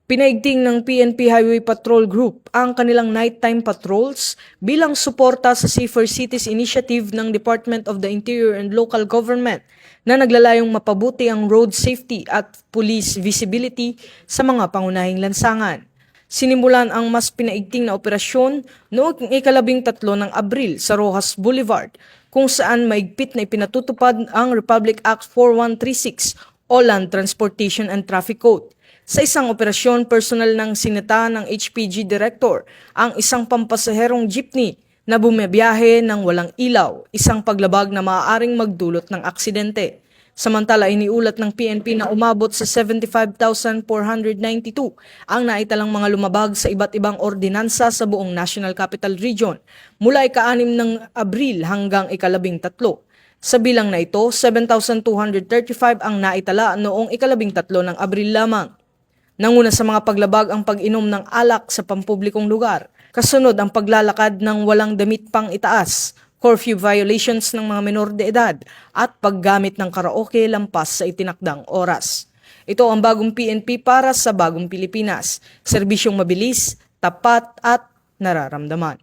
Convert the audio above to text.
Pinaigting ng PNP Highway Patrol Group ang kanilang nighttime patrols bilang suporta sa Safer Cities Initiative ng Department of the Interior and Local Government na naglalayong mapabuti ang road safety at police visibility sa mga pangunahing lansangan. Sinimulan ang mas pinaigting na operasyon noong ika-13 ng Abril sa Rojas Boulevard, kung saan maigpit na ipinatutupad ang Republic Act 4136 o Land Transportation and Traffic Code. Sa isang operasyon, personal ng sinita ng HPG Director ang isang pampasaherong jeepney na bumibiyahe ng walang ilaw, isang paglabag na maaaring magdulot ng aksidente. Samantala, iniulat ng PNP na umabot sa 75,492 ang naitalang mga lumabag sa iba't ibang ordinansa sa buong National Capital Region mula ika-6 ng Abril hanggang ika-13. Sa bilang na ito, 7,235 ang naitala noong ika-13 ng Abril lamang. Nanguna sa mga paglabag ang pag-inom ng alak sa pampublikong lugar, kasunod ang paglalakad ng walang damit pang itaas, curfew violations ng mga menor de edad, at paggamit ng karaoke lampas sa itinakdang oras. Ito ang bagong PNP para sa bagong Pilipinas, serbisyong mabilis, tapat at nararamdaman.